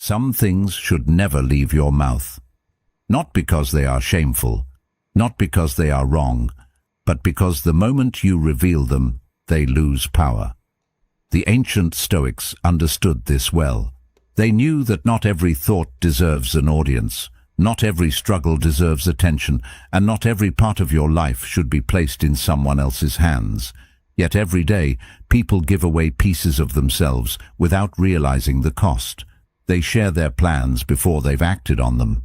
Some things should never leave your mouth. Not because they are shameful, not because they are wrong, but because the moment you reveal them, they lose power. The ancient Stoics understood this well. They knew that not every thought deserves an audience, not every struggle deserves attention, and not every part of your life should be placed in someone else's hands. Yet every day, people give away pieces of themselves without realizing the cost. They share their plans before they've acted on them.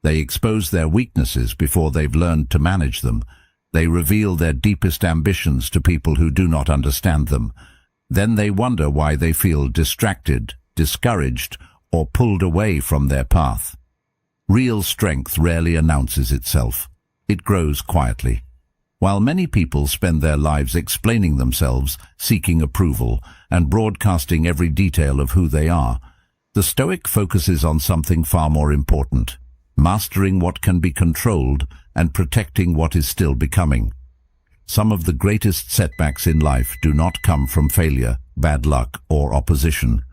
They expose their weaknesses before they've learned to manage them. They reveal their deepest ambitions to people who do not understand them. Then they wonder why they feel distracted, discouraged, or pulled away from their path. Real strength rarely announces itself. It grows quietly. While many people spend their lives explaining themselves, seeking approval, and broadcasting every detail of who they are, the Stoic focuses on something far more important: mastering what can be controlled and protecting what is still becoming. Some of the greatest setbacks in life do not come from failure, bad luck, or opposition.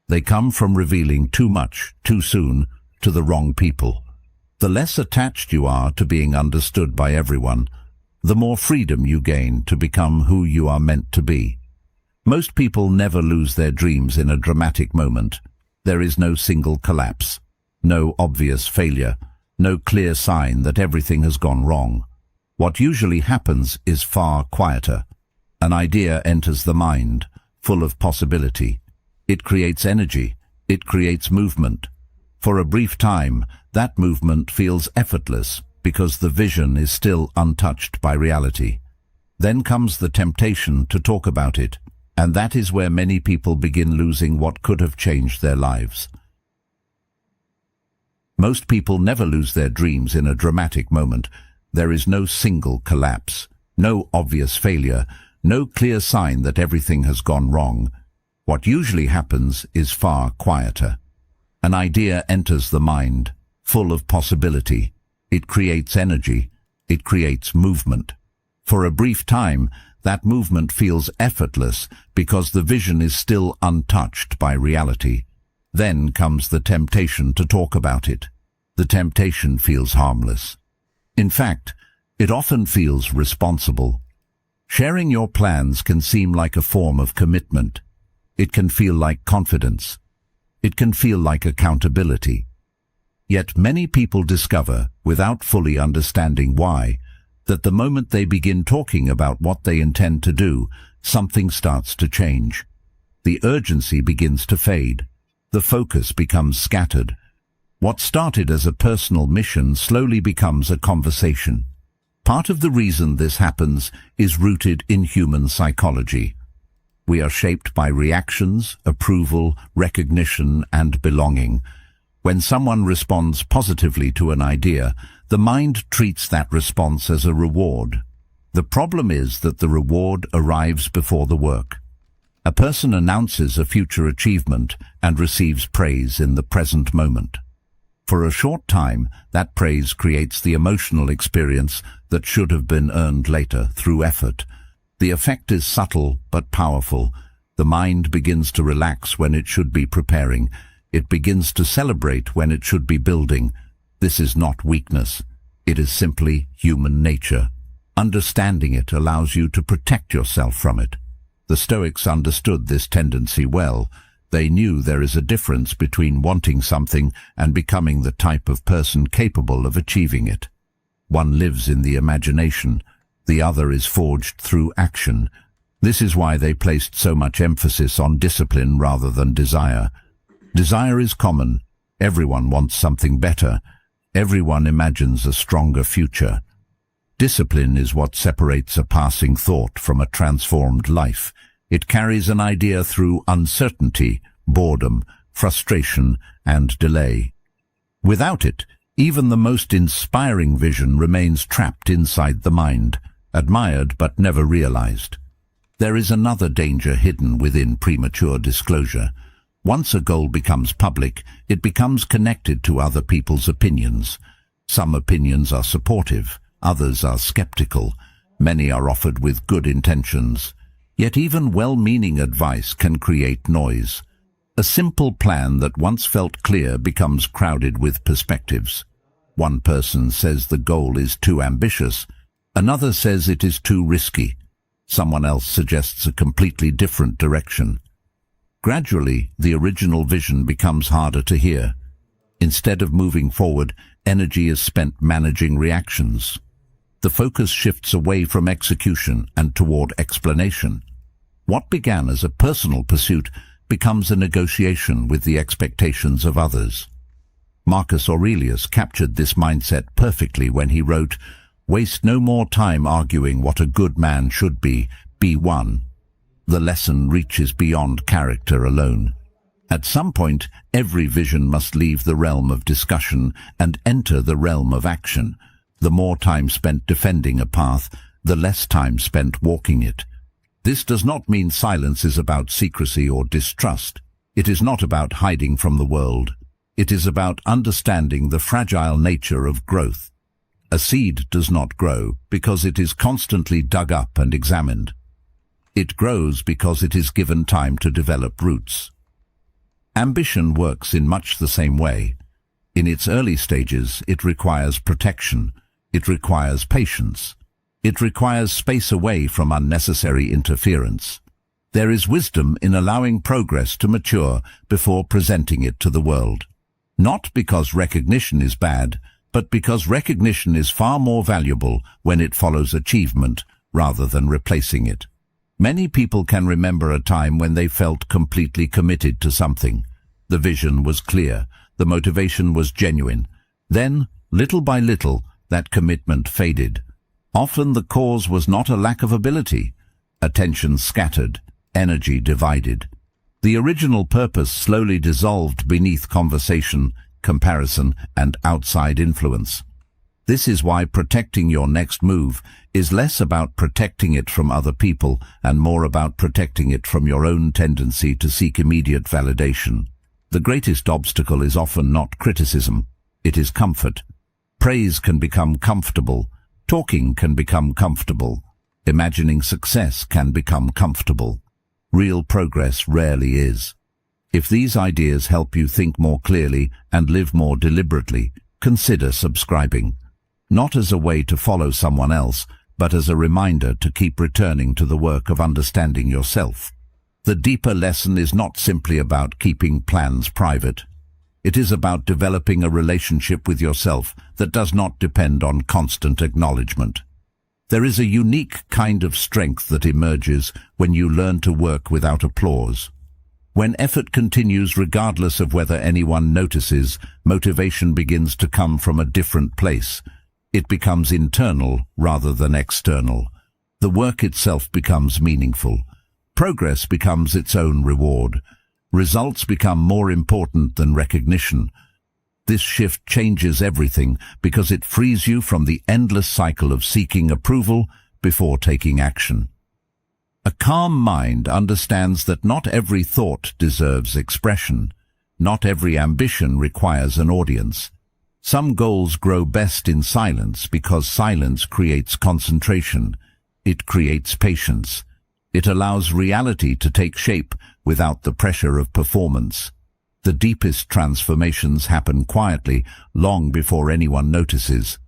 They come from revealing too much, too soon, to the wrong people. The less attached you are to being understood by everyone, the more freedom you gain to become who you are meant to be. Most people never lose their dreams in a dramatic moment. There is no single collapse, no obvious failure, no clear sign that everything has gone wrong. What usually happens is far quieter. An idea enters the mind, full of possibility. It creates energy. It creates movement. For a brief time, that movement feels effortless because the vision is still untouched by reality. Then comes the temptation to talk about it, and that is where many people begin losing what could have changed their lives. Most people never lose their dreams in a dramatic moment. There is no single collapse, no obvious failure, no clear sign that everything has gone wrong. What usually happens is far quieter. An idea enters the mind, full of possibility. It creates energy. It creates movement. For a brief time, that movement feels effortless because the vision is still untouched by reality. Then comes the temptation to talk about it. The temptation feels harmless. In fact, it often feels responsible. Sharing your plans can seem like a form of commitment. It can feel like confidence. It can feel like accountability. Yet many people discover, without fully understanding why, that the moment they begin talking about what they intend to do, something starts to change. The urgency begins to fade. The focus becomes scattered. What started as a personal mission slowly becomes a conversation. Part of the reason this happens is rooted in human psychology. We are shaped by reactions, approval, recognition, and belonging. When someone responds positively to an idea, the mind treats that response as a reward. The problem is that the reward arrives before the work. A person announces a future achievement and receives praise in the present moment. For a short time, that praise creates the emotional experience that should have been earned later through effort. The effect is subtle but powerful. The mind begins to relax when it should be preparing. It begins to celebrate when it should be building. This is not weakness. It is simply human nature. Understanding it allows you to protect yourself from it. The Stoics understood this tendency well. They knew there is a difference between wanting something and becoming the type of person capable of achieving it. One lives in the imagination. The other is forged through action. This is why they placed so much emphasis on discipline rather than desire. Desire is common. Everyone wants something better. Everyone imagines a stronger future. Discipline is what separates a passing thought from a transformed life. It carries an idea through uncertainty, boredom, frustration, and delay. Without it, even the most inspiring vision remains trapped inside the mind, admired but never realized. There is another danger hidden within premature disclosure. Once a goal becomes public, it becomes connected to other people's opinions. Some opinions are supportive, others are skeptical. Many are offered with good intentions. Yet even well-meaning advice can create noise. A simple plan that once felt clear becomes crowded with perspectives. One person says the goal is too ambitious, another says it is too risky. Someone else suggests a completely different direction. Gradually, the original vision becomes harder to hear. Instead of moving forward, energy is spent managing reactions. The focus shifts away from execution and toward explanation. What began as a personal pursuit becomes a negotiation with the expectations of others. Marcus Aurelius captured this mindset perfectly when he wrote, "Waste no more time arguing what a good man should be one. The lesson reaches beyond character alone." At some point, every vision must leave the realm of discussion and enter the realm of action. The more time spent defending a path, the less time spent walking it. This does not mean silence is about secrecy or distrust. It is not about hiding from the world. It is about understanding the fragile nature of growth. A seed does not grow because it is constantly dug up and examined. It grows because it is given time to develop roots. Ambition works in much the same way. In its early stages, it requires protection. It requires patience. It requires space away from unnecessary interference. There is wisdom in allowing progress to mature before presenting it to the world. Not because recognition is bad, but because recognition is far more valuable when it follows achievement rather than replacing it. Many people can remember a time when they felt completely committed to something. The vision was clear, the motivation was genuine. Then, little by little, that commitment faded. Often the cause was not a lack of ability. Attention scattered, energy divided. The original purpose slowly dissolved beneath conversation, comparison, and outside influence. This is why protecting your next move is less about protecting it from other people and more about protecting it from your own tendency to seek immediate validation. The greatest obstacle is often not criticism, it is comfort. Praise can become comfortable, talking can become comfortable, imagining success can become comfortable. Real progress rarely is. If these ideas help you think more clearly and live more deliberately, consider subscribing. Not as a way to follow someone else, but as a reminder to keep returning to the work of understanding yourself. The deeper lesson is not simply about keeping plans private. It is about developing a relationship with yourself that does not depend on constant acknowledgement. There is a unique kind of strength that emerges when you learn to work without applause. When effort continues regardless of whether anyone notices, motivation begins to come from a different place. It becomes internal rather than external. The work itself becomes meaningful. Progress becomes its own reward. Results become more important than recognition. This shift changes everything because it frees you from the endless cycle of seeking approval before taking action. A calm mind understands that not every thought deserves expression. Not every ambition requires an audience. Some goals grow best in silence because silence creates concentration. It creates patience. It allows reality to take shape without the pressure of performance. The deepest transformations happen quietly, long before anyone notices.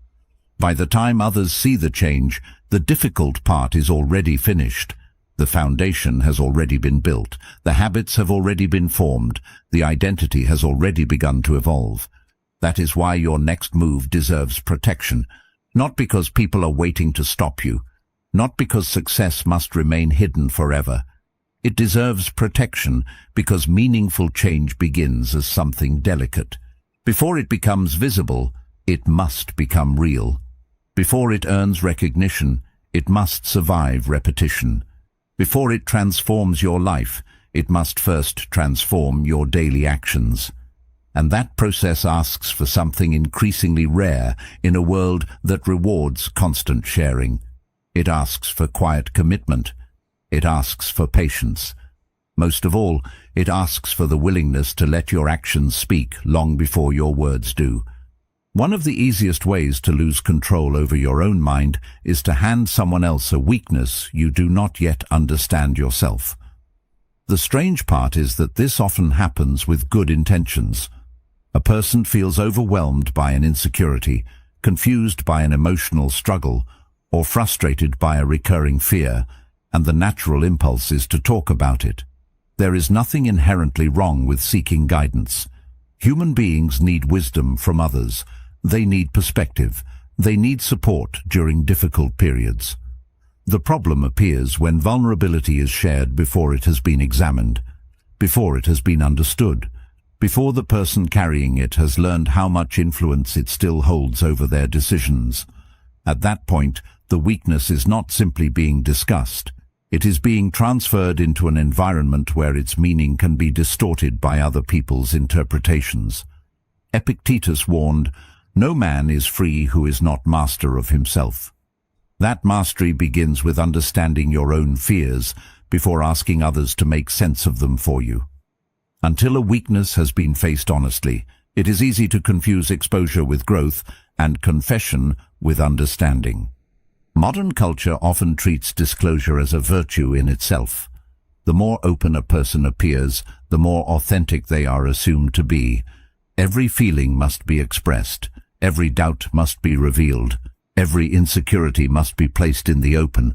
By the time others see the change, the difficult part is already finished. The foundation has already been built. The habits have already been formed. The identity has already begun to evolve. That is why your next move deserves protection, not because people are waiting to stop you, not because success must remain hidden forever. It deserves protection because meaningful change begins as something delicate. Before it becomes visible, it must become real. Before it earns recognition, it must survive repetition. Before it transforms your life, it must first transform your daily actions. And that process asks for something increasingly rare in a world that rewards constant sharing. It asks for quiet commitment. It asks for patience. Most of all, it asks for the willingness to let your actions speak long before your words do. One of the easiest ways to lose control over your own mind is to hand someone else a weakness you do not yet understand yourself. The strange part is that this often happens with good intentions. A person feels overwhelmed by an insecurity, confused by an emotional struggle, or frustrated by a recurring fear, and the natural impulse is to talk about it. There is nothing inherently wrong with seeking guidance. Human beings need wisdom from others. They need perspective. They need support during difficult periods. The problem appears when vulnerability is shared before it has been examined, before it has been understood, before the person carrying it has learned how much influence it still holds over their decisions. At that point, the weakness is not simply being discussed. It is being transferred into an environment where its meaning can be distorted by other people's interpretations. Epictetus warned, "No man is free who is not master of himself." That mastery begins with understanding your own fears before asking others to make sense of them for you. Until a weakness has been faced honestly, it is easy to confuse exposure with growth and confession with understanding. Modern culture often treats disclosure as a virtue in itself. The more open a person appears, the more authentic they are assumed to be. Every feeling must be expressed. Every doubt must be revealed. Every insecurity must be placed in the open.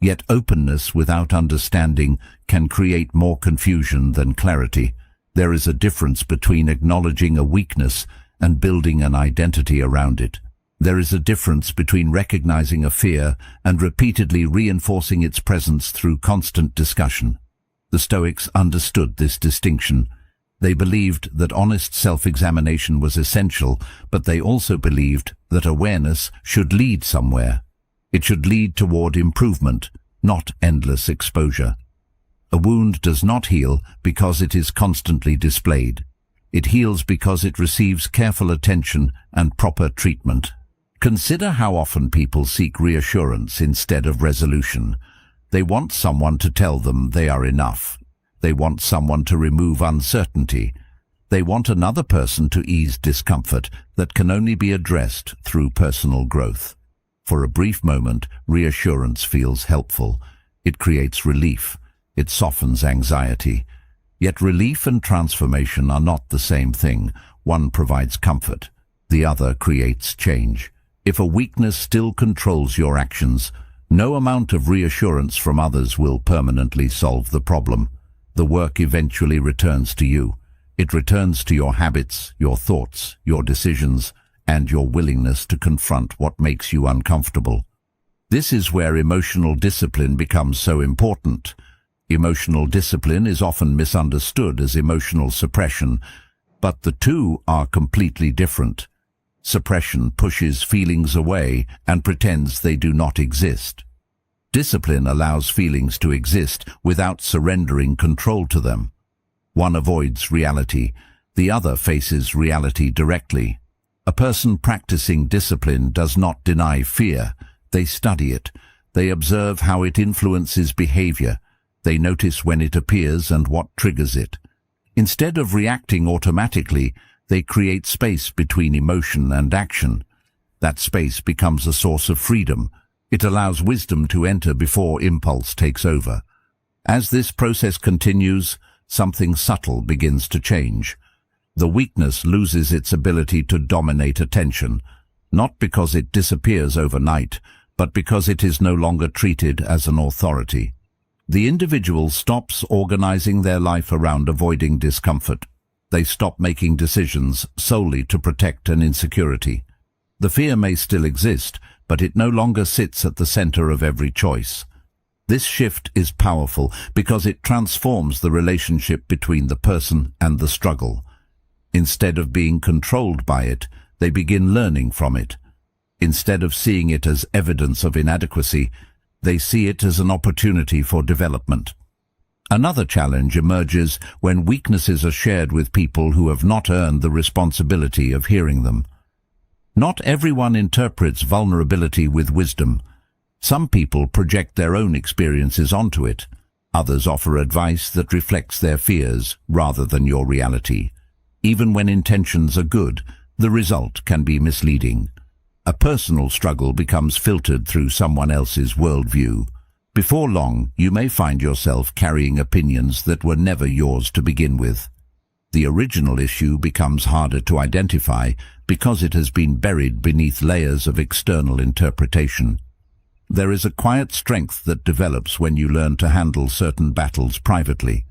Yet openness without understanding can create more confusion than clarity. There is a difference between acknowledging a weakness and building an identity around it. There is a difference between recognizing a fear and repeatedly reinforcing its presence through constant discussion. The Stoics understood this distinction. They believed that honest self-examination was essential, but they also believed that awareness should lead somewhere. It should lead toward improvement, not endless exposure. A wound does not heal because it is constantly displayed. It heals because it receives careful attention and proper treatment. Consider how often people seek reassurance instead of resolution. They want someone to tell them they are enough. They want someone to remove uncertainty. They want another person to ease discomfort that can only be addressed through personal growth. For a brief moment, reassurance feels helpful. It creates relief. It softens anxiety. Yet relief and transformation are not the same thing. One provides comfort. The other creates change. If a weakness still controls your actions, no amount of reassurance from others will permanently solve the problem. The work eventually returns to you. It returns to your habits, your thoughts, your decisions, and your willingness to confront what makes you uncomfortable. This is where emotional discipline becomes so important. Emotional discipline is often misunderstood as emotional suppression, but the two are completely different. Suppression pushes feelings away and pretends they do not exist. Discipline allows feelings to exist without surrendering control to them. One avoids reality, the other faces reality directly. A person practicing discipline does not deny fear. They study it. They observe how it influences behavior. They notice when it appears and what triggers it. Instead of reacting automatically, they create space between emotion and action. That space becomes a source of freedom. It allows wisdom to enter before impulse takes over. As this process continues, something subtle begins to change. The weakness loses its ability to dominate attention, not because it disappears overnight, but because it is no longer treated as an authority. The individual stops organizing their life around avoiding discomfort. They stop making decisions solely to protect an insecurity. The fear may still exist, but it no longer sits at the center of every choice. This shift is powerful because it transforms the relationship between the person and the struggle. Instead of being controlled by it, they begin learning from it. Instead of seeing it as evidence of inadequacy, they see it as an opportunity for development. Another challenge emerges when weaknesses are shared with people who have not earned the responsibility of hearing them. Not everyone interprets vulnerability with wisdom. Some people project their own experiences onto it. Others offer advice that reflects their fears rather than your reality. Even when intentions are good, the result can be misleading. A personal struggle becomes filtered through someone else's worldview. Before long, you may find yourself carrying opinions that were never yours to begin with. The original issue becomes harder to identify because it has been buried beneath layers of external interpretation. There is a quiet strength that develops when you learn to handle certain battles privately.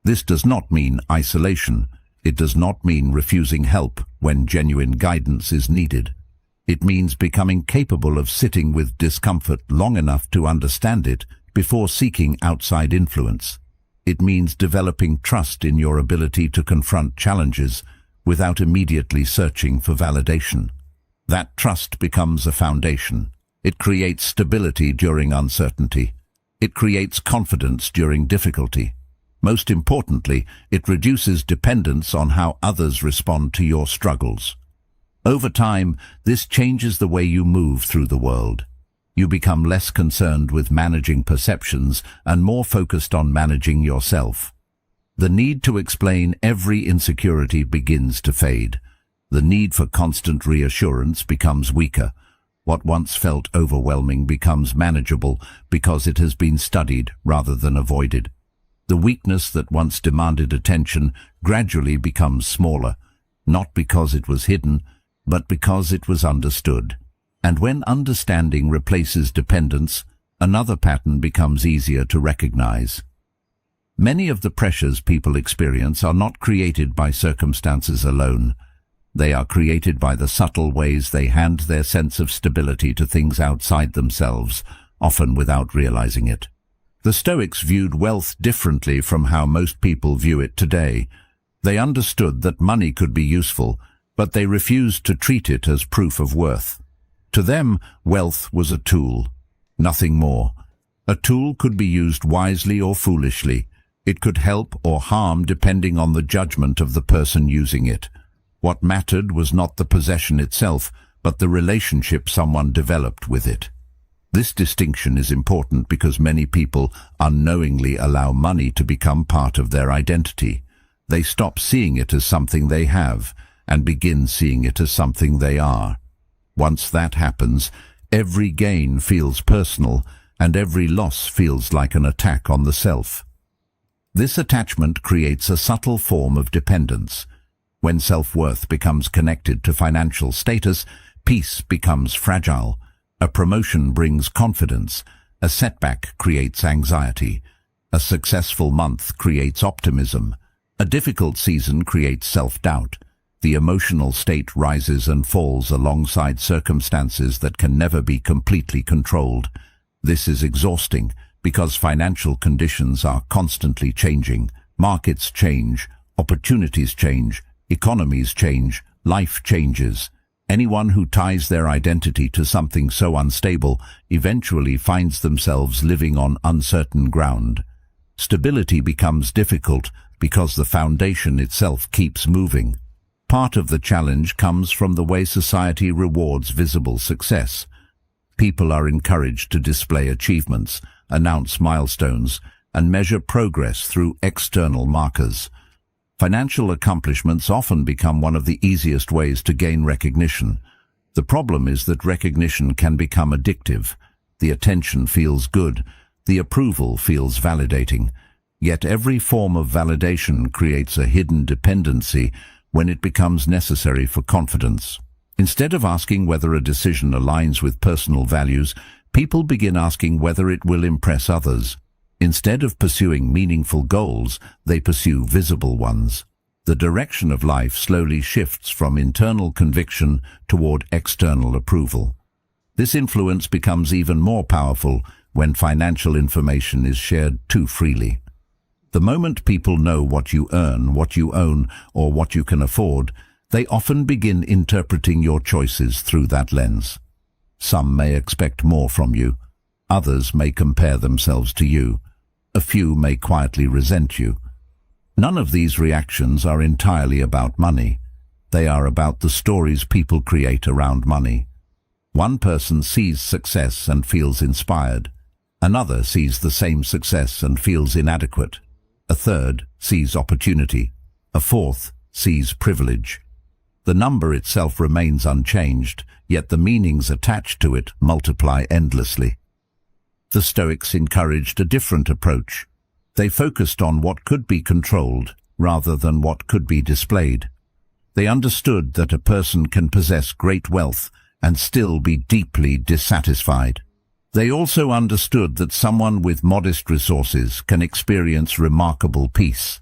This does not mean isolation. It does not mean refusing help when genuine guidance is needed. It means becoming capable of sitting with discomfort long enough to understand it before seeking outside influence. It means developing trust in your ability to confront challenges without immediately searching for validation. That trust becomes a foundation. It creates stability during uncertainty. It creates confidence during difficulty. Most importantly, it reduces dependence on how others respond to your struggles. Over time, this changes the way you move through the world. You become less concerned with managing perceptions and more focused on managing yourself. The need to explain every insecurity begins to fade. The need for constant reassurance becomes weaker. What once felt overwhelming becomes manageable because it has been studied rather than avoided. The weakness that once demanded attention gradually becomes smaller, not because it was hidden, but because it was understood. And when understanding replaces dependence, another pattern becomes easier to recognize. Many of the pressures people experience are not created by circumstances alone. They are created by the subtle ways they hand their sense of stability to things outside themselves, often without realizing it. The Stoics viewed wealth differently from how most people view it today. They understood that money could be useful, but they refused to treat it as proof of worth. To them, wealth was a tool, nothing more. A tool could be used wisely or foolishly. It could help or harm depending on the judgment of the person using it. What mattered was not the possession itself, but the relationship someone developed with it. This distinction is important because many people unknowingly allow money to become part of their identity. They stop seeing it as something they have and begin seeing it as something they are. Once that happens, every gain feels personal and every loss feels like an attack on the self. This attachment creates a subtle form of dependence. When self-worth becomes connected to financial status, peace becomes fragile. A promotion brings confidence. A setback creates anxiety. A successful month creates optimism. A difficult season creates self-doubt. The emotional state rises and falls alongside circumstances that can never be completely controlled. This is exhausting because financial conditions are constantly changing. Markets change, opportunities change, economies change, life changes. Anyone who ties their identity to something so unstable eventually finds themselves living on uncertain ground. Stability becomes difficult because the foundation itself keeps moving. Part of the challenge comes from the way society rewards visible success. People are encouraged to display achievements, announce milestones, and measure progress through external markers. Financial accomplishments often become one of the easiest ways to gain recognition. The problem is that recognition can become addictive. The attention feels good. The approval feels validating. Yet every form of validation creates a hidden dependency when it becomes necessary for confidence. Instead of asking whether a decision aligns with personal values, people begin asking whether it will impress others. Instead of pursuing meaningful goals, they pursue visible ones. The direction of life slowly shifts from internal conviction toward external approval. This influence becomes even more powerful when financial information is shared too freely. The moment people know what you earn, what you own, or what you can afford, they often begin interpreting your choices through that lens. Some may expect more from you. Others may compare themselves to you. A few may quietly resent you. None of these reactions are entirely about money. They are about the stories people create around money. One person sees success and feels inspired. Another sees the same success and feels inadequate. A third sees opportunity. A fourth sees privilege. The number itself remains unchanged, yet the meanings attached to it multiply endlessly. The Stoics encouraged a different approach. They focused on what could be controlled rather than what could be displayed. They understood that a person can possess great wealth and still be deeply dissatisfied. They also understood that someone with modest resources can experience remarkable peace.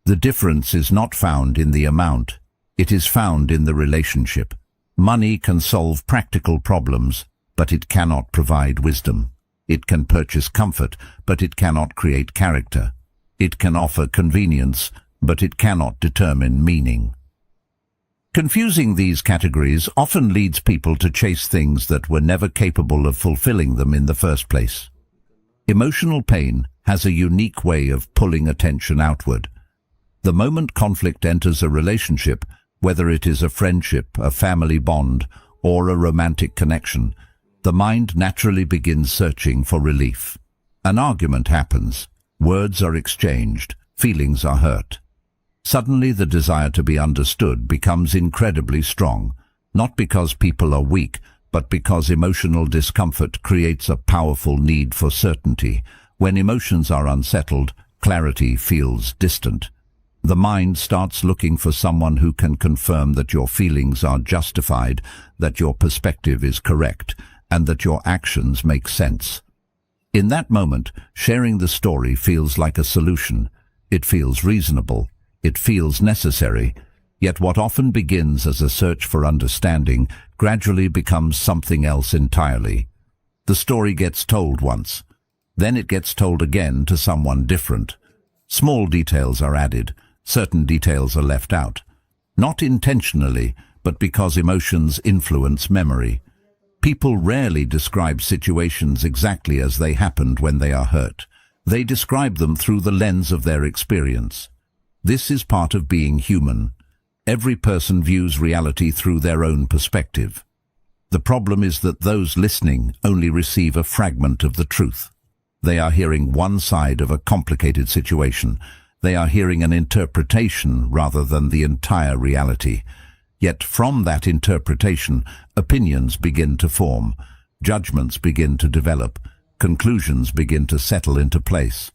The difference is not found in the amount, it is found in the relationship. Money can solve practical problems, but it cannot provide wisdom. It can purchase comfort, but it cannot create character. It can offer convenience, but it cannot determine meaning. Confusing these categories often leads people to chase things that were never capable of fulfilling them in the first place. Emotional pain has a unique way of pulling attention outward. The moment conflict enters a relationship, whether it is a friendship, a family bond, or a romantic connection, the mind naturally begins searching for relief. An argument happens, words are exchanged, feelings are hurt. Suddenly the desire to be understood becomes incredibly strong, not because people are weak, but because emotional discomfort creates a powerful need for certainty. When emotions are unsettled, clarity feels distant. The mind starts looking for someone who can confirm that your feelings are justified, that your perspective is correct, and that your actions make sense. In that moment, sharing the story feels like a solution. It feels reasonable. It feels necessary. Yet what often begins as a search for understanding gradually becomes something else entirely. The story gets told once. Then it gets told again to someone different. Small details are added. Certain details are left out. Not intentionally, but because emotions influence memory. People rarely describe situations exactly as they happened when they are hurt. They describe them through the lens of their experience. This is part of being human. Every person views reality through their own perspective. The problem is that those listening only receive a fragment of the truth. They are hearing one side of a complicated situation. They are hearing an interpretation rather than the entire reality. Yet from that interpretation, opinions begin to form, judgments begin to develop, conclusions begin to settle into place.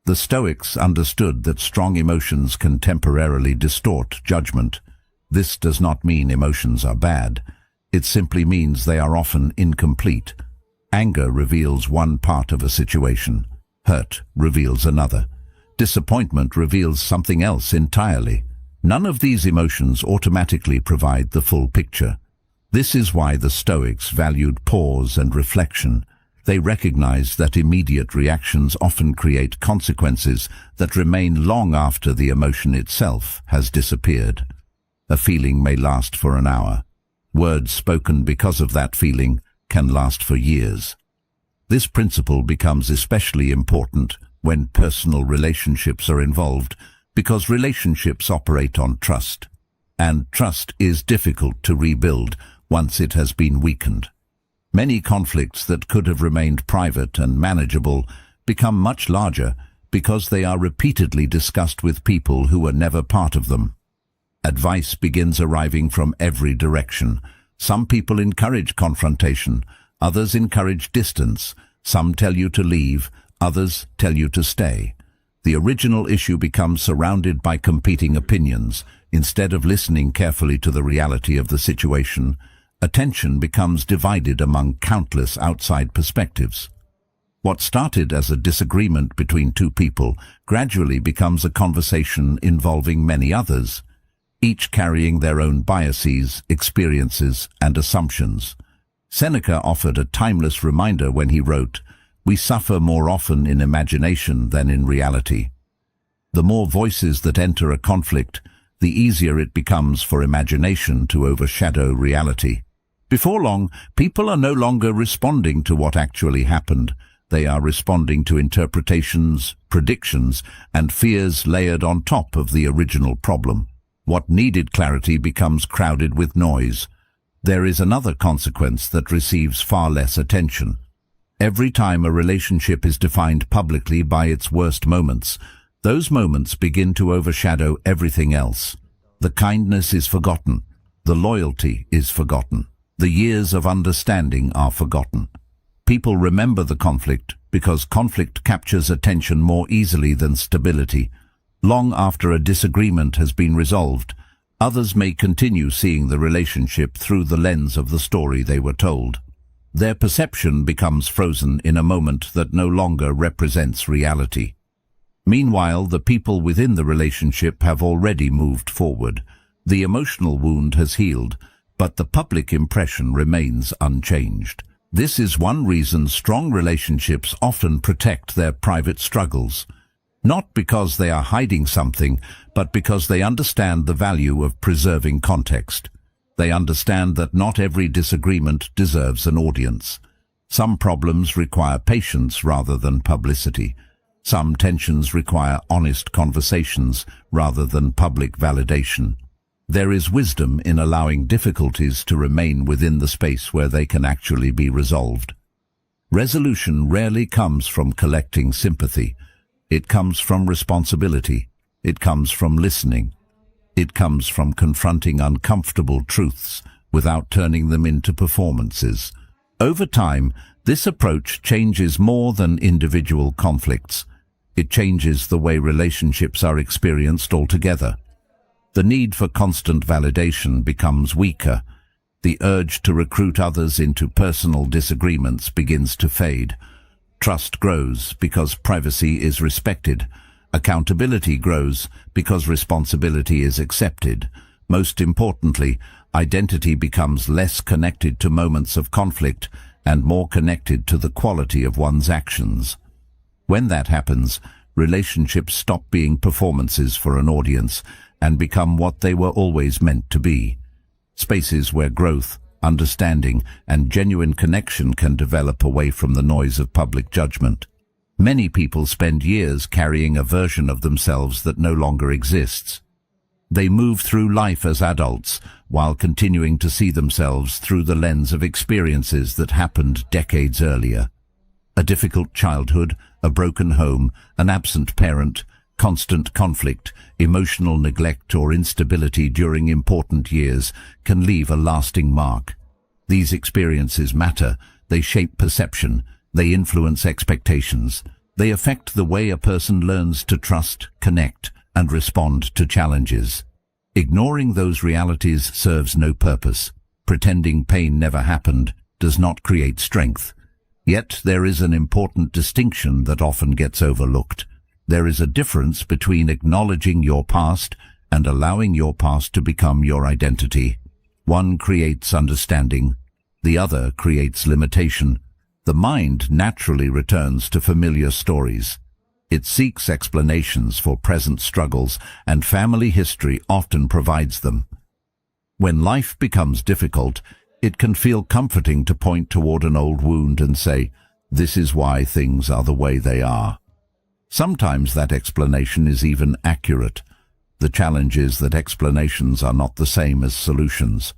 The Stoics understood that strong emotions can temporarily distort judgment. This does not mean emotions are bad. It simply means they are often incomplete. Anger reveals one part of a situation. Hurt reveals another. Disappointment reveals something else entirely. None of these emotions automatically provide the full picture. This is why the Stoics valued pause and reflection. They recognized that immediate reactions often create consequences that remain long after the emotion itself has disappeared. A feeling may last for an hour. Words spoken because of that feeling can last for years. This principle becomes especially important when personal relationships are involved, because relationships operate on trust, and trust is difficult to rebuild once it has been weakened. Many conflicts that could have remained private and manageable become much larger because they are repeatedly discussed with people who were never part of them. Advice begins arriving from every direction. Some people encourage confrontation, others encourage distance. Some tell you to leave, others tell you to stay. The original issue becomes surrounded by competing opinions. Instead of listening carefully to the reality of the situation, attention becomes divided among countless outside perspectives. What started as a disagreement between two people gradually becomes a conversation involving many others, each carrying their own biases, experiences, and assumptions. Seneca offered a timeless reminder when he wrote, "We suffer more often in imagination than in reality." The more voices that enter a conflict, the easier it becomes for imagination to overshadow reality. Before long, people are no longer responding to what actually happened. They are responding to interpretations, predictions, and fears layered on top of the original problem. What needed clarity becomes crowded with noise. There is another consequence that receives far less attention. Every time a relationship is defined publicly by its worst moments, those moments begin to overshadow everything else. The kindness is forgotten. The loyalty is forgotten. The years of understanding are forgotten. People remember the conflict because conflict captures attention more easily than stability. Long after a disagreement has been resolved, others may continue seeing the relationship through the lens of the story they were told. Their perception becomes frozen in a moment that no longer represents reality. Meanwhile, the people within the relationship have already moved forward. The emotional wound has healed, but the public impression remains unchanged. This is one reason strong relationships often protect their private struggles. Not because they are hiding something, but because they understand the value of preserving context. They understand that not every disagreement deserves an audience. Some problems require patience rather than publicity. Some tensions require honest conversations rather than public validation. There is wisdom in allowing difficulties to remain within the space where they can actually be resolved. Resolution rarely comes from collecting sympathy. It comes from responsibility. It comes from listening. It comes from confronting uncomfortable truths without turning them into performances. Over time, this approach changes more than individual conflicts. It changes the way relationships are experienced altogether. The need for constant validation becomes weaker. The urge to recruit others into personal disagreements begins to fade. Trust grows because privacy is respected. Accountability grows because responsibility is accepted. Most importantly, identity becomes less connected to moments of conflict and more connected to the quality of one's actions. When that happens, relationships stop being performances for an audience and become what they were always meant to be. Spaces where growth, understanding, and genuine connection can develop away from the noise of public judgment. Many people spend years carrying a version of themselves that no longer exists. They move through life as adults while continuing to see themselves through the lens of experiences that happened decades earlier. A difficult childhood, a broken home, an absent parent, constant conflict, emotional neglect or instability during important years can leave a lasting mark. These experiences matter. They shape perception. They influence expectations. They affect the way a person learns to trust, connect, and respond to challenges. Ignoring those realities serves no purpose. Pretending pain never happened does not create strength. Yet there is an important distinction that often gets overlooked. There is a difference between acknowledging your past and allowing your past to become your identity. One creates understanding, the other creates limitation. The mind naturally returns to familiar stories. It seeks explanations for present struggles, and family history often provides them. When life becomes difficult, it can feel comforting to point toward an old wound and say, "This is why things are the way they are." Sometimes that explanation is even accurate. The challenge is that explanations are not the same as solutions.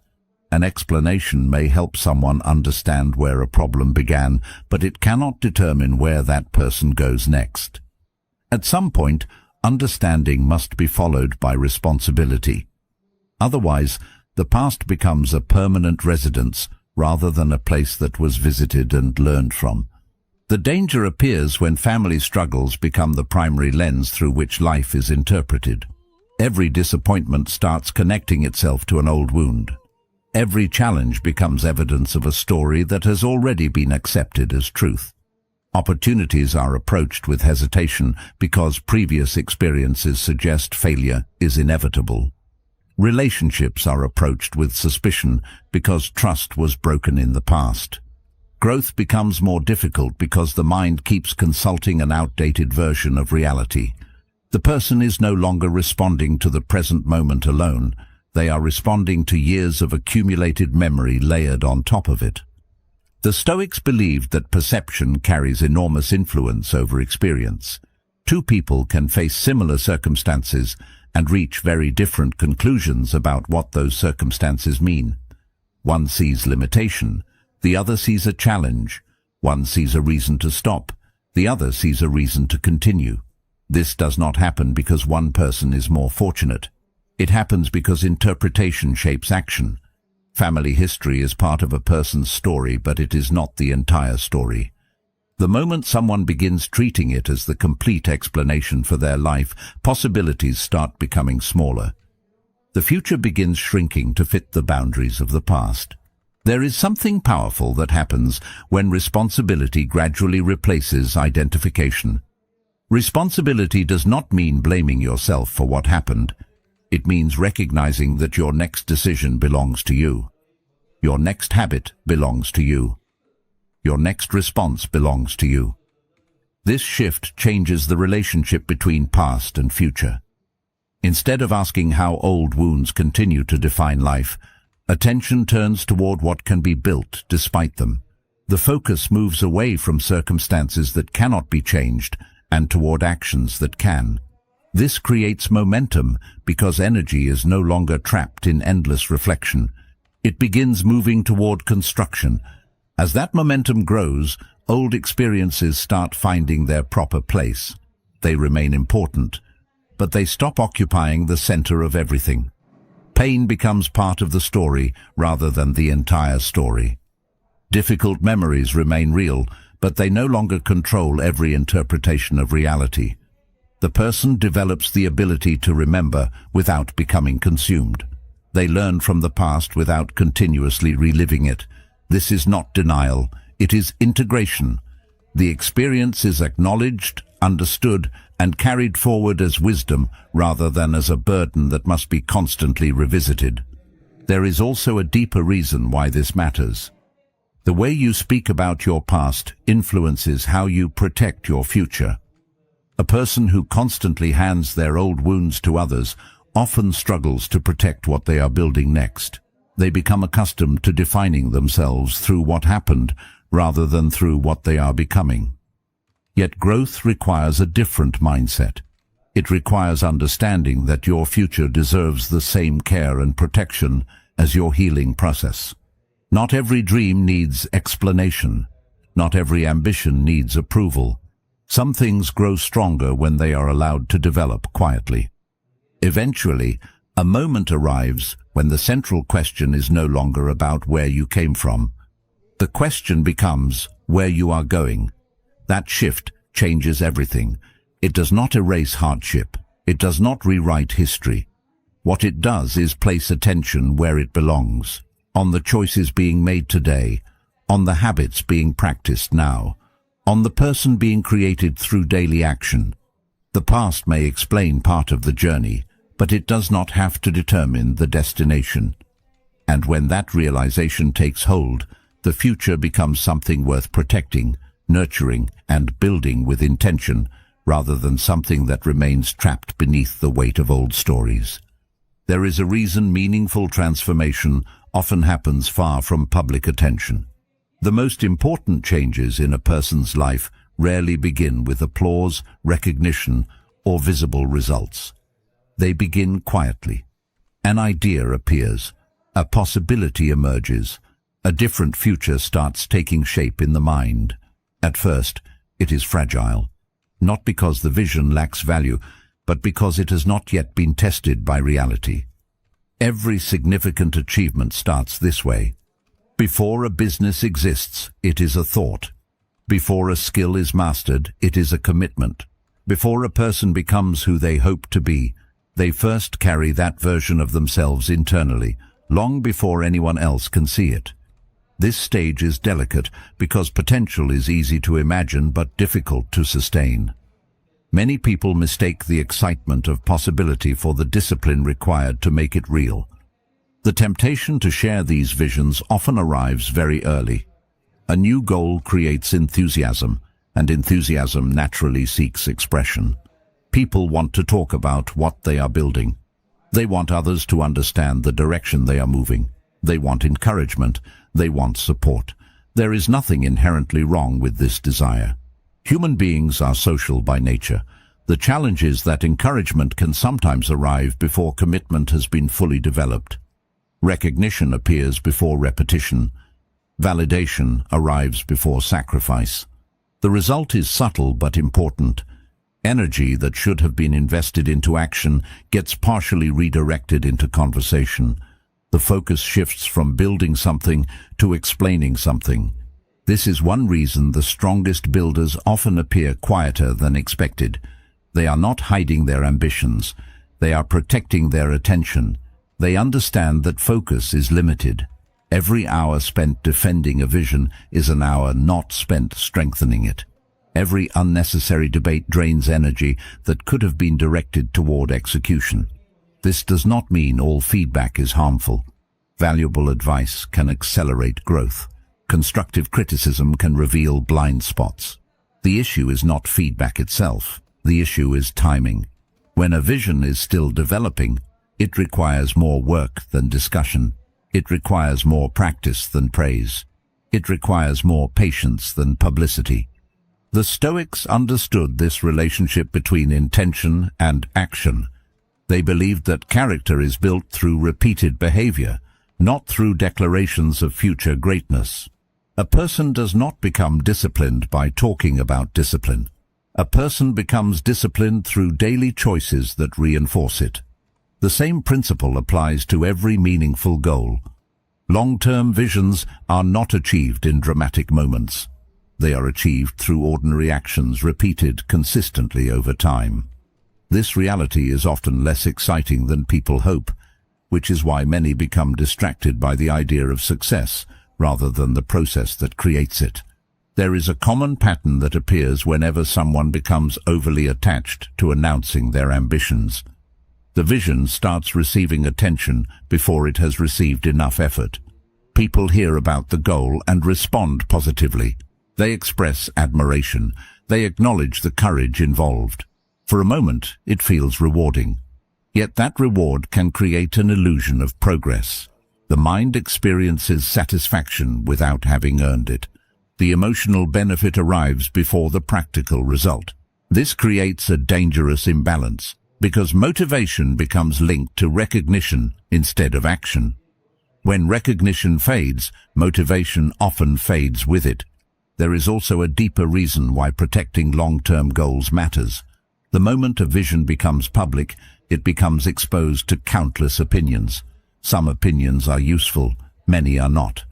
An explanation may help someone understand where a problem began, but it cannot determine where that person goes next. At some point, understanding must be followed by responsibility. Otherwise, the past becomes a permanent residence rather than a place that was visited and learned from. The danger appears when family struggles become the primary lens through which life is interpreted. Every disappointment starts connecting itself to an old wound. Every challenge becomes evidence of a story that has already been accepted as truth. Opportunities are approached with hesitation because previous experiences suggest failure is inevitable. Relationships are approached with suspicion because trust was broken in the past. Growth becomes more difficult because the mind keeps consulting an outdated version of reality. The person is no longer responding to the present moment alone. They are responding to years of accumulated memory layered on top of it. The Stoics believed that perception carries enormous influence over experience. Two people can face similar circumstances and reach very different conclusions about what those circumstances mean. One sees limitation, the other sees a challenge. One sees a reason to stop, the other sees a reason to continue. This does not happen because one person is more fortunate. It happens because interpretation shapes action. Family history is part of a person's story, but it is not the entire story. The moment someone begins treating it as the complete explanation for their life, possibilities start becoming smaller. The future begins shrinking to fit the boundaries of the past. There is something powerful that happens when responsibility gradually replaces identification. Responsibility does not mean blaming yourself for what happened. It means recognizing that your next decision belongs to you. Your next habit belongs to you. Your next response belongs to you. This shift changes the relationship between past and future. Instead of asking how old wounds continue to define life, attention turns toward what can be built despite them. The focus moves away from circumstances that cannot be changed and toward actions that can. This creates momentum because energy is no longer trapped in endless reflection. It begins moving toward construction. As that momentum grows, old experiences start finding their proper place. They remain important, but they stop occupying the center of everything. Pain becomes part of the story rather than the entire story. Difficult memories remain real, but they no longer control every interpretation of reality. The person develops the ability to remember without becoming consumed. They learn from the past without continuously reliving it. This is not denial, it is integration. The experience is acknowledged, understood, and carried forward as wisdom rather than as a burden that must be constantly revisited. There is also a deeper reason why this matters. The way you speak about your past influences how you protect your future. A person who constantly hands their old wounds to others often struggles to protect what they are building next. They become accustomed to defining themselves through what happened rather than through what they are becoming. Yet growth requires a different mindset. It requires understanding that your future deserves the same care and protection as your healing process. Not every dream needs explanation. Not every ambition needs approval. Some things grow stronger when they are allowed to develop quietly. Eventually, a moment arrives when the central question is no longer about where you came from. The question becomes where you are going. That shift changes everything. It does not erase hardship. It does not rewrite history. What it does is place attention where it belongs, on the choices being made today, on the habits being practiced now, on the person being created through daily action. The past may explain part of the journey, but it does not have to determine the destination. And when that realization takes hold, the future becomes something worth protecting, nurturing, and building with intention, rather than something that remains trapped beneath the weight of old stories. There is a reason meaningful transformation often happens far from public attention. The most important changes in a person's life rarely begin with applause, recognition, or visible results. They begin quietly. An idea appears, a possibility emerges, a different future starts taking shape in the mind. At first, it is fragile, not because the vision lacks value, but because it has not yet been tested by reality. Every significant achievement starts this way. Before a business exists, it is a thought. Before a skill is mastered, it is a commitment. Before a person becomes who they hope to be, they first carry that version of themselves internally, long before anyone else can see it. This stage is delicate because potential is easy to imagine but difficult to sustain. Many people mistake the excitement of possibility for the discipline required to make it real. The temptation to share these visions often arrives very early. A new goal creates enthusiasm, and enthusiasm naturally seeks expression. People want to talk about what they are building. They want others to understand the direction they are moving. They want encouragement. They want support. There is nothing inherently wrong with this desire. Human beings are social by nature. The challenge is that encouragement can sometimes arrive before commitment has been fully developed. Recognition appears before repetition. Validation arrives before sacrifice. The result is subtle but important. Energy that should have been invested into action gets partially redirected into conversation. The focus shifts from building something to explaining something. This is one reason the strongest builders often appear quieter than expected. They are not hiding their ambitions. They are protecting their attention. They understand that focus is limited. Every hour spent defending a vision is an hour not spent strengthening it. Every unnecessary debate drains energy that could have been directed toward execution. This does not mean all feedback is harmful. Valuable advice can accelerate growth. Constructive criticism can reveal blind spots. The issue is not feedback itself. The issue is timing. When a vision is still developing, it requires more work than discussion. It requires more practice than praise. It requires more patience than publicity. The Stoics understood this relationship between intention and action. They believed that character is built through repeated behavior, not through declarations of future greatness. A person does not become disciplined by talking about discipline. A person becomes disciplined through daily choices that reinforce it. The same principle applies to every meaningful goal. Long-term visions are not achieved in dramatic moments. They are achieved through ordinary actions repeated consistently over time. This reality is often less exciting than people hope, which is why many become distracted by the idea of success rather than the process that creates it. There is a common pattern that appears whenever someone becomes overly attached to announcing their ambitions. The vision starts receiving attention before it has received enough effort. People hear about the goal and respond positively. They express admiration. They acknowledge the courage involved. For a moment, it feels rewarding. Yet that reward can create an illusion of progress. The mind experiences satisfaction without having earned it. The emotional benefit arrives before the practical result. This creates a dangerous imbalance, because motivation becomes linked to recognition instead of action. When recognition fades, motivation often fades with it. There is also a deeper reason why protecting long-term goals matters. The moment a vision becomes public, it becomes exposed to countless opinions. Some opinions are useful, many are not.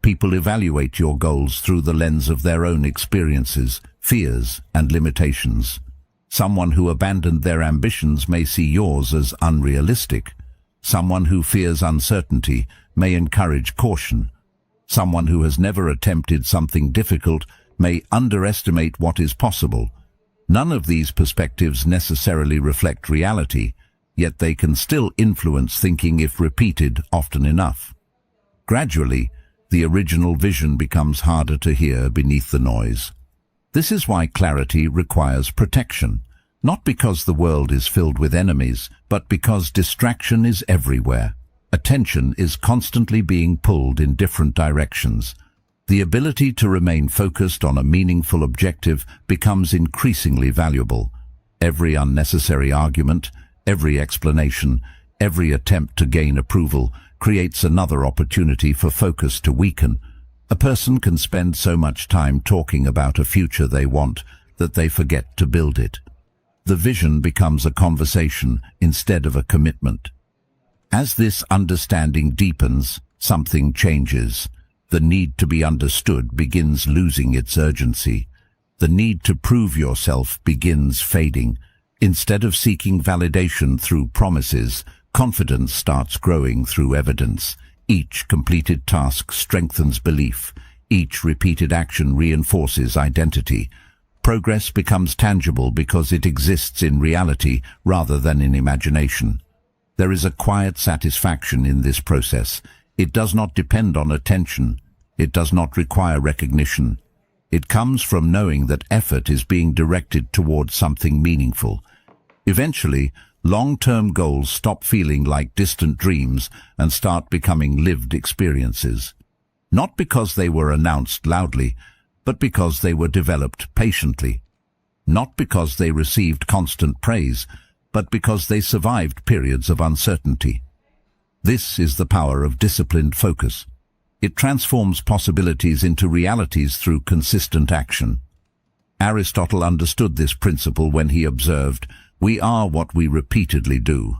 People evaluate your goals through the lens of their own experiences, fears, and limitations. Someone who abandoned their ambitions may see yours as unrealistic. Someone who fears uncertainty may encourage caution. Someone who has never attempted something difficult may underestimate what is possible. None of these perspectives necessarily reflect reality, yet they can still influence thinking if repeated often enough. Gradually, the original vision becomes harder to hear beneath the noise. This is why clarity requires protection, not because the world is filled with enemies, but because distraction is everywhere. Attention is constantly being pulled in different directions. The ability to remain focused on a meaningful objective becomes increasingly valuable. Every unnecessary argument, every explanation, every attempt to gain approval creates another opportunity for focus to weaken. A person can spend so much time talking about a future they want that they forget to build it. The vision becomes a conversation instead of a commitment. As this understanding deepens, something changes. The need to be understood begins losing its urgency. The need to prove yourself begins fading. Instead of seeking validation through promises, confidence starts growing through evidence. Each completed task strengthens belief. Each repeated action reinforces identity. Progress becomes tangible because it exists in reality rather than in imagination. There is a quiet satisfaction in this process. It does not depend on attention. It does not require recognition. It comes from knowing that effort is being directed towards something meaningful. Eventually, long-term goals stop feeling like distant dreams and start becoming lived experiences. Not because they were announced loudly, but because they were developed patiently. Not because they received constant praise, but because they survived periods of uncertainty. This is the power of disciplined focus. It transforms possibilities into realities through consistent action. Aristotle understood this principle when he observed, "We are what we repeatedly do."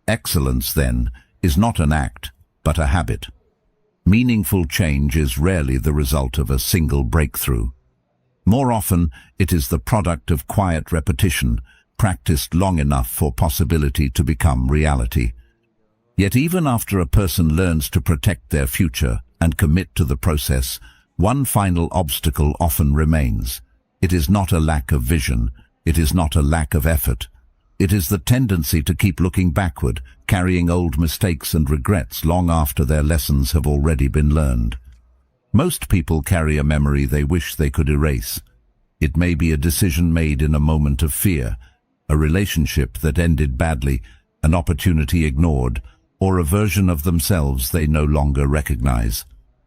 Excellence, then, is not an act, but a habit. Meaningful change is rarely the result of a single breakthrough. More often, it is the product of quiet repetition, practiced long enough for possibility to become reality. Yet even after a person learns to protect their future and commit to the process, one final obstacle often remains. It is not a lack of vision, it is not a lack of effort. It is the tendency to keep looking backward, carrying old mistakes and regrets long after their lessons have already been learned. Most people carry a memory they wish they could erase. It may be a decision made in a moment of fear, a relationship that ended badly, an opportunity ignored, or a version of themselves they no longer recognize.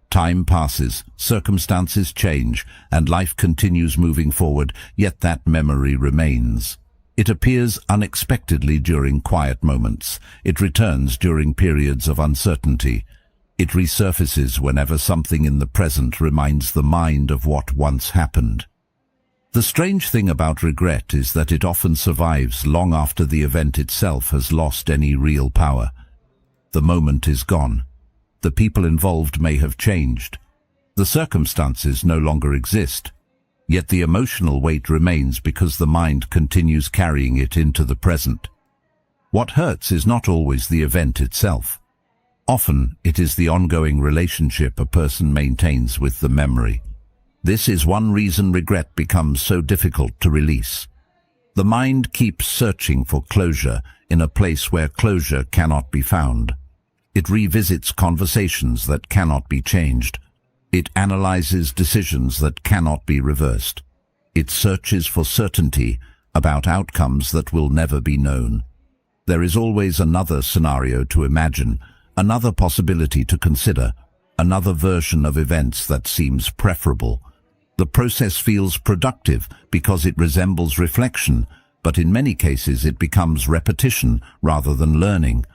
Time passes, circumstances change, and life continues moving forward, yet that memory remains. It appears unexpectedly during quiet moments. It returns during periods of uncertainty. It resurfaces whenever something in the present reminds the mind of what once happened. The strange thing about regret is that it often survives long after the event itself has lost any real power. The moment is gone. The people involved may have changed. The circumstances no longer exist. Yet the emotional weight remains because the mind continues carrying it into the present. What hurts is not always the event itself. Often it is the ongoing relationship a person maintains with the memory. This is one reason regret becomes so difficult to release. The mind keeps searching for closure in a place where closure cannot be found. It revisits conversations that cannot be changed. It analyzes decisions that cannot be reversed. It searches for certainty about outcomes that will never be known. There is always another scenario to imagine, another possibility to consider, another version of events that seems preferable. The process feels productive because it resembles reflection, but in many cases it becomes repetition rather than learning.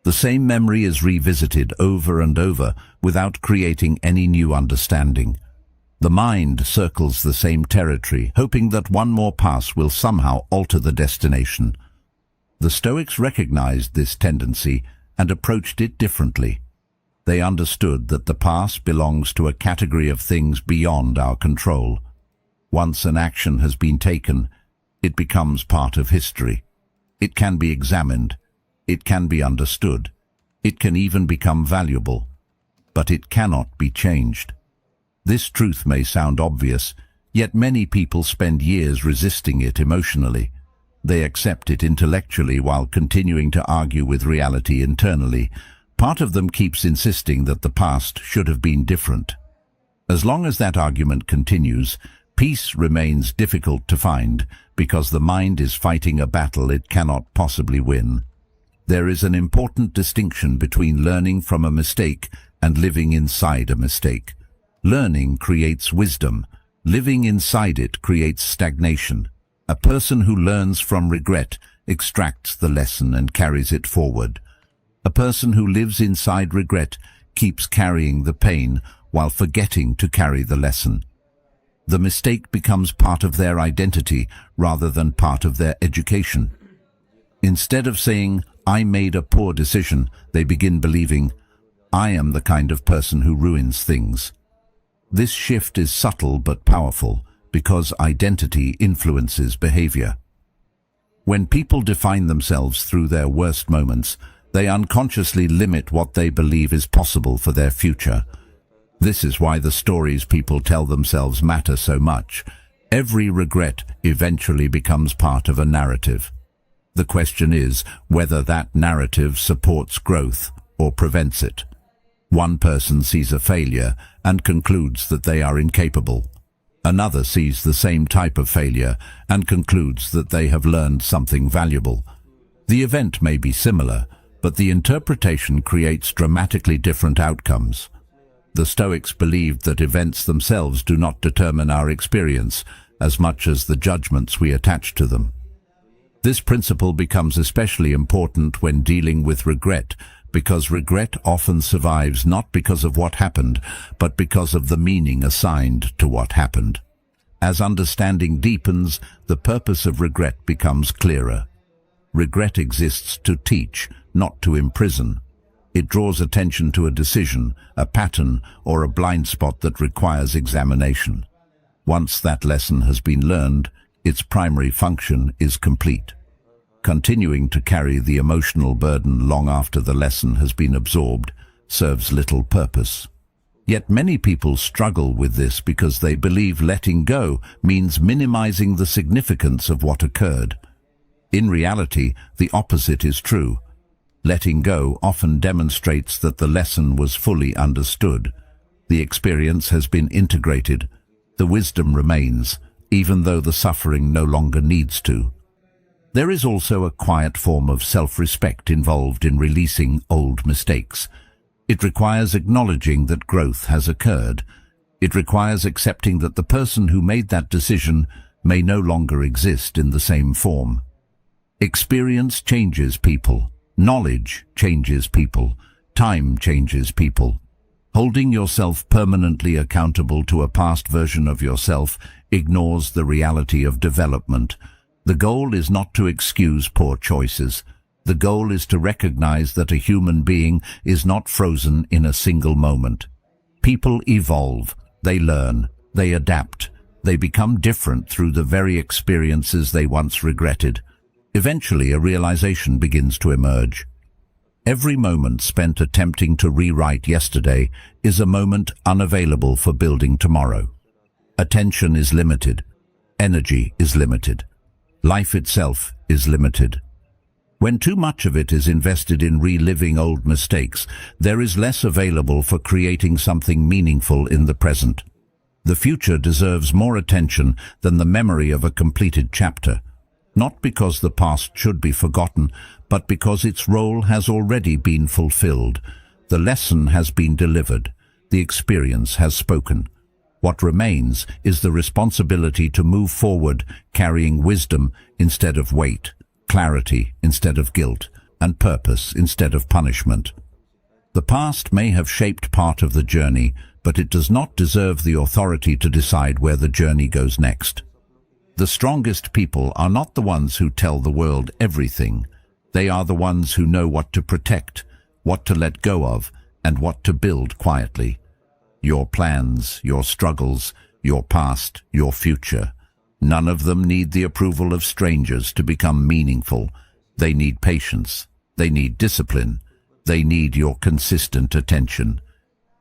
The same memory is revisited over and over without creating any new understanding. The mind circles the same territory, hoping that one more pass will somehow alter the destination. The Stoics recognized this tendency and approached it differently. They understood that the past belongs to a category of things beyond our control. Once an action has been taken, it becomes part of history. It can be examined. It can be understood. It can even become valuable. But it cannot be changed. This truth may sound obvious, yet many people spend years resisting it emotionally. They accept it intellectually while continuing to argue with reality internally. Part of them keeps insisting that the past should have been different. As long as that argument continues, peace remains difficult to find because the mind is fighting a battle it cannot possibly win. There is an important distinction between learning from a mistake and living inside a mistake. Learning creates wisdom. Living inside it creates stagnation. A person who learns from regret extracts the lesson and carries it forward. A person who lives inside regret keeps carrying the pain while forgetting to carry the lesson. The mistake becomes part of their identity rather than part of their education. Instead of saying, "I made a poor decision," they begin believing, "I am the kind of person who ruins things." This shift is subtle but powerful because identity influences behavior. When people define themselves through their worst moments, they unconsciously limit what they believe is possible for their future. This is why the stories people tell themselves matter so much. Every regret eventually becomes part of a narrative. The question is whether that narrative supports growth or prevents it. One person sees a failure and concludes that they are incapable. Another sees the same type of failure and concludes that they have learned something valuable. The event may be similar, but the interpretation creates dramatically different outcomes. The Stoics believed that events themselves do not determine our experience as much as the judgments we attach to them. This principle becomes especially important when dealing with regret, because regret often survives not because of what happened, but because of the meaning assigned to what happened. As understanding deepens, the purpose of regret becomes clearer. Regret exists to teach, not to imprison. It draws attention to a decision, a pattern, or a blind spot that requires examination. Once that lesson has been learned, its primary function is complete. Continuing to carry the emotional burden long after the lesson has been absorbed serves little purpose. Yet many people struggle with this because they believe letting go means minimizing the significance of what occurred. In reality, the opposite is true. Letting go often demonstrates that the lesson was fully understood. The experience has been integrated. The wisdom remains, even though the suffering no longer needs to. There is also a quiet form of self-respect involved in releasing old mistakes. It requires acknowledging that growth has occurred. It requires accepting that the person who made that decision may no longer exist in the same form. Experience changes people. Knowledge changes people. Time changes people. Holding yourself permanently accountable to a past version of yourself ignores the reality of development. The goal is not to excuse poor choices. The goal is to recognize that a human being is not frozen in a single moment. People evolve, they learn, they adapt, they become different through the very experiences they once regretted. Eventually, a realization begins to emerge. Every moment spent attempting to rewrite yesterday is a moment unavailable for building tomorrow. Attention is limited. Energy is limited. Life itself is limited. When too much of it is invested in reliving old mistakes, there is less available for creating something meaningful in the present. The future deserves more attention than the memory of a completed chapter, not because the past should be forgotten, but because its role has already been fulfilled. The lesson has been delivered. The experience has spoken. What remains is the responsibility to move forward, carrying wisdom instead of weight, clarity instead of guilt, and purpose instead of punishment. The past may have shaped part of the journey, but it does not deserve the authority to decide where the journey goes next. The strongest people are not the ones who tell the world everything. They are the ones who know what to protect, what to let go of, and what to build quietly. Your plans, your struggles, your past, your future. None of them need the approval of strangers to become meaningful. They need patience. They need discipline. They need your consistent attention.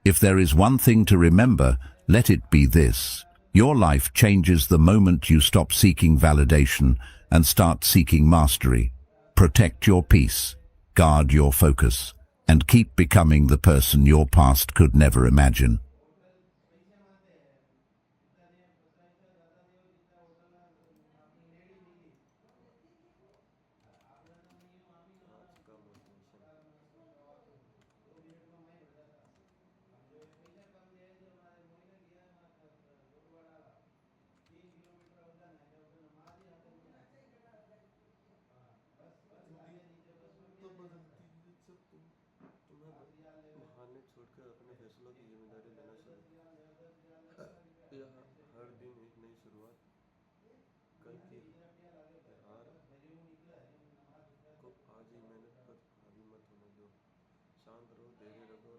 If there is one thing to remember, let it be this. Your life changes the moment you stop seeking validation and start seeking mastery. Protect your peace, guard your focus, and keep becoming the person your past could never imagine. तो बदलती है जब तुम्हें बहाने छोड़कर अपने फैसलों की जिम्मेदारी लेना चाहिए। यह हर दिन एक नई शुरुआत। कल की हार को आज ही मेहनत पर हावी मत होने दो। शांत रहो, धैर्य रखो